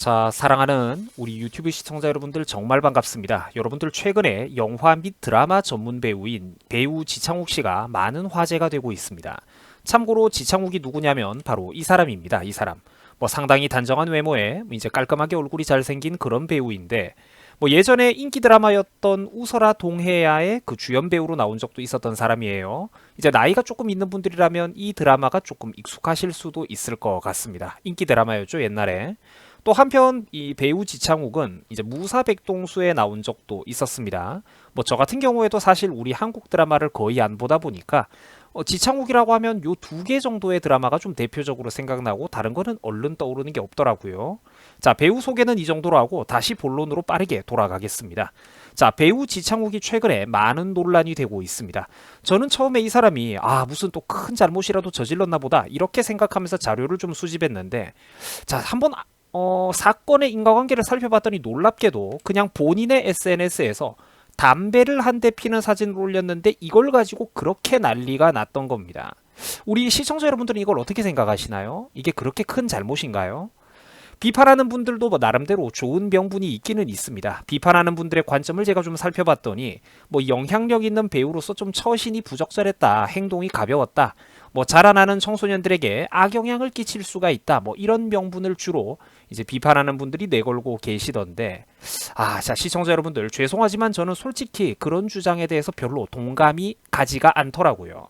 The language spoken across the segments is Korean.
자, 사랑하는 우리 유튜브 시청자 여러분들 정말 반갑습니다. 여러분들 최근에 영화 및 드라마 전문 배우인 배우 지창욱 씨가 많은 화제가 되고 있습니다. 참고로 지창욱이 누구냐면 바로 이 사람입니다. 이 사람. 상당히 단정한 외모에 이제 깔끔하게 얼굴이 잘생긴 그런 배우인데 예전에 인기 드라마였던 웃어라 동해야의 그 주연 배우로 나온 적도 있었던 사람이에요. 이제 나이가 조금 있는 분들이라면 이 드라마가 조금 익숙하실 수도 있을 것 같습니다. 인기 드라마였죠, 옛날에. 또 한편 이 배우 지창욱은 이제 무사백동수에 나온 적도 있었습니다. 저 같은 경우에도 사실 우리 한국 드라마를 거의 안 보다 보니까 지창욱이라고 하면 요 두 개 정도의 드라마가 좀 대표적으로 생각나고 다른 거는 얼른 떠오르는 게 없더라고요. 자, 배우 소개는 이 정도로 하고 다시 본론으로 빠르게 돌아가겠습니다. 자, 배우 지창욱이 최근에 많은 논란이 되고 있습니다. 저는 처음에 이 사람이 무슨 또 큰 잘못이라도 저질렀나 보다 이렇게 생각하면서 자료를 좀 수집했는데, 자, 한번 사건의 인과관계를 살펴봤더니 놀랍게도 그냥 본인의 SNS에서 담배를 한 대 피는 사진을 올렸는데 이걸 가지고 그렇게 난리가 났던 겁니다. 우리 시청자 여러분들은 이걸 어떻게 생각하시나요? 이게 그렇게 큰 잘못인가요? 비판하는 분들도 나름대로 좋은 명분이 있기는 있습니다. 비판하는 분들의 관점을 제가 좀 살펴봤더니 영향력 있는 배우로서 좀 처신이 부적절했다, 행동이 가벼웠다, 자라나는 청소년들에게 악영향을 끼칠 수가 있다, 이런 명분을 주로 이제 비판하는 분들이 내걸고 계시던데, 자, 시청자 여러분들 죄송하지만 저는 솔직히 그런 주장에 대해서 별로 동감이 가지가 않더라고요.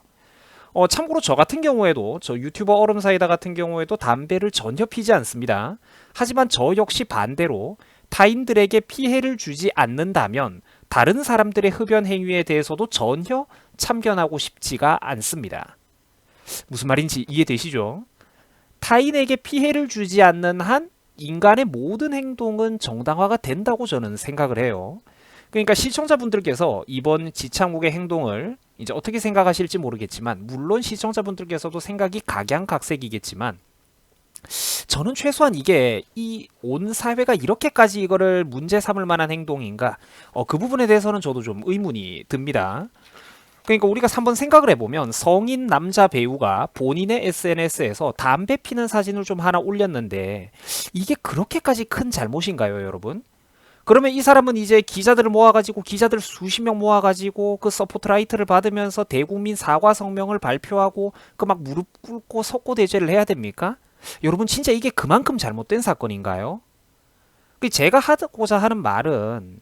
참고로 저 같은 경우에도, 저 유튜버 얼음사이다 같은 경우에도 담배를 전혀 피지 않습니다. 하지만 저 역시 반대로 타인들에게 피해를 주지 않는다면 다른 사람들의 흡연 행위에 대해서도 전혀 참견하고 싶지가 않습니다. 무슨 말인지 이해되시죠? 타인에게 피해를 주지 않는 한 인간의 모든 행동은 정당화가 된다고 저는 생각을 해요. 그러니까 시청자분들께서 이번 지창욱의 행동을 이제 어떻게 생각하실지 모르겠지만, 물론 시청자분들께서도 생각이 각양각색이겠지만, 저는 최소한 이게 이 온 사회가 이렇게까지 이거를 문제 삼을 만한 행동인가, 그 부분에 대해서는 저도 좀 의문이 듭니다. 그러니까 우리가 한번 생각을 해보면, 성인 남자 배우가 본인의 SNS에서 담배 피는 사진을 좀 하나 올렸는데 이게 그렇게까지 큰 잘못인가요, 여러분? 그러면 이 사람은 이제 기자들을 모아가지고, 기자들 수십 명 모아가지고 그 서포트라이트를 받으면서 대국민 사과 성명을 발표하고 그 막 무릎 꿇고 석고 대죄를 해야 됩니까? 여러분, 진짜 이게 그만큼 잘못된 사건인가요? 제가 하고자 하는 말은,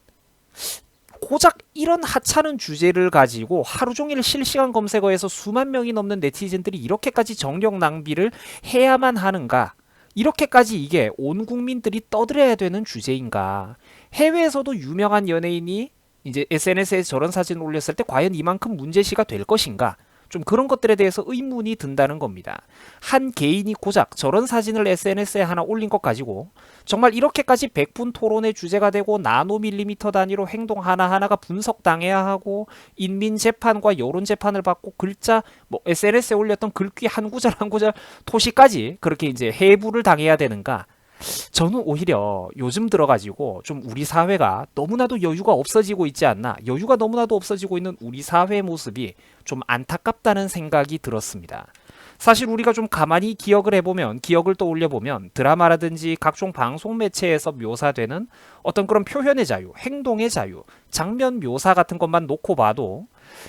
고작 이런 하찮은 주제를 가지고 하루 종일 실시간 검색어에서 수만 명이 넘는 네티즌들이 이렇게까지 정력 낭비를 해야만 하는가? 이렇게까지 이게 온 국민들이 떠들어야 되는 주제인가? 해외에서도 유명한 연예인이 이제 SNS에 저런 사진을 올렸을 때 과연 이만큼 문제시가 될 것인가? 좀 그런 것들에 대해서 의문이 든다는 겁니다. 한 개인이 고작 저런 사진을 SNS에 하나 올린 것 가지고 정말 이렇게까지 백분 토론의 주제가 되고 나노밀리미터 단위로 행동 하나하나가 분석당해야 하고 인민 재판과 여론 재판을 받고 글자 SNS에 올렸던 글귀 한 구절 한 구절 토시까지 그렇게 이제 해부를 당해야 되는가? 저는 오히려 요즘 들어가지고 좀 우리 사회가 너무나도 여유가 없어지고 있지 않나, 여유가 너무나도 없어지고 있는 우리 사회의 모습이 좀 안타깝다는 생각이 들었습니다. 사실 우리가 좀 가만히 기억을 해보면, 기억을 떠올려보면 드라마라든지 각종 방송 매체에서 묘사되는 어떤 그런 표현의 자유, 행동의 자유, 장면 묘사 같은 것만 놓고 봐도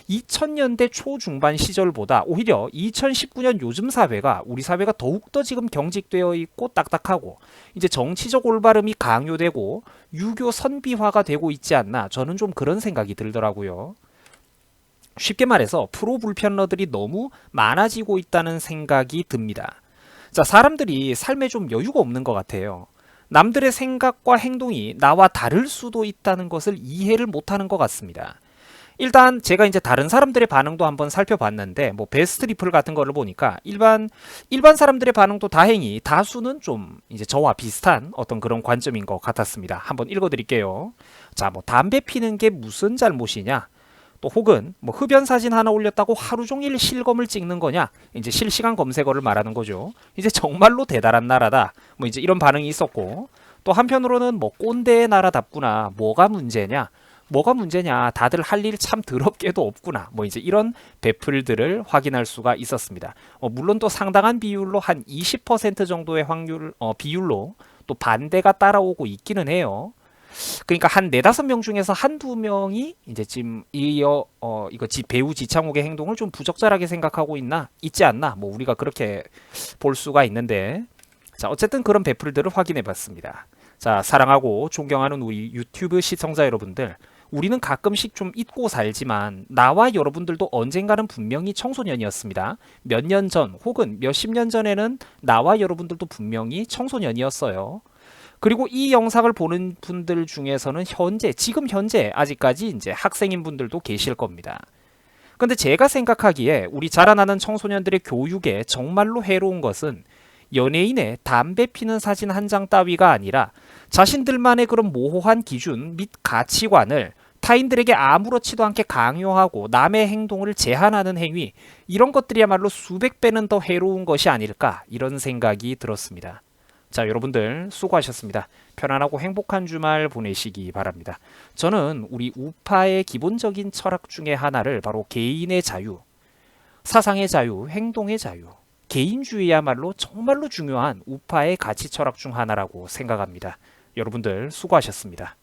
2000년대 초중반 시절보다 오히려 2019년 요즘 사회가, 우리 사회가 더욱더 지금 경직되어 있고 딱딱하고 이제 정치적 올바름이 강요되고 유교 선비화가 되고 있지 않나, 저는 좀 그런 생각이 들더라고요. 쉽게 말해서 프로 불편러들이 너무 많아지고 있다는 생각이 듭니다. 자, 사람들이 삶에 좀 여유가 없는 것 같아요. 남들의 생각과 행동이 나와 다를 수도 있다는 것을 이해를 못하는 것 같습니다. 일단 제가 이제 다른 사람들의 반응도 한번 살펴봤는데, 베스트 리플 같은 거를 보니까 일반 사람들의 반응도 다행히 다수는 좀 이제 저와 비슷한 어떤 그런 관점인 것 같았습니다. 한번 읽어드릴게요. 자, 담배 피는 게 무슨 잘못이냐? 또 혹은 흡연 사진 하나 올렸다고 하루 종일 실검을 찍는 거냐? 이제 실시간 검색어를 말하는 거죠. 이제 정말로 대단한 나라다. 이제 이런 반응이 있었고, 또 한편으로는 꼰대의 나라답구나. 뭐가 문제냐? 뭐가 문제냐? 다들 할 일 참 더럽게도 없구나. 이제 이런 배플들을 확인할 수가 있었습니다. 물론 또 상당한 비율로 한 20% 정도의 비율로 또 반대가 따라오고 있기는 해요. 그러니까 한 네다섯 명 중에서 한두 명이 이제 지금 이거 배우 지창욱의 행동을 좀 부적절하게 생각하고 있지 않나? 뭐 우리가 그렇게 볼 수가 있는데, 자, 어쨌든 그런 배풀들을 확인해 봤습니다. 자, 사랑하고 존경하는 우리 유튜브 시청자 여러분들, 우리는 가끔씩 좀 잊고 살지만 나와 여러분들도 언젠가는 분명히 청소년이었습니다. 몇 년 전 혹은 몇십 년 전에는 나와 여러분들도 분명히 청소년이었어요. 그리고 이 영상을 보는 분들 중에서는 지금 현재 아직까지 이제 학생인 분들도 계실 겁니다. 근데 제가 생각하기에 우리 자라나는 청소년들의 교육에 정말로 해로운 것은 연예인의 담배 피는 사진 한 장 따위가 아니라 자신들만의 그런 모호한 기준 및 가치관을 타인들에게 아무렇지도 않게 강요하고 남의 행동을 제한하는 행위, 이런 것들이야말로 수백 배는 더 해로운 것이 아닐까, 이런 생각이 들었습니다. 자, 여러분들 수고하셨습니다. 편안하고 행복한 주말 보내시기 바랍니다. 저는 우리 우파의 기본적인 철학 중에 하나를 바로 개인의 자유, 사상의 자유, 행동의 자유, 개인주의야말로 정말로 중요한 우파의 가치 철학 중 하나라고 생각합니다. 여러분들 수고하셨습니다.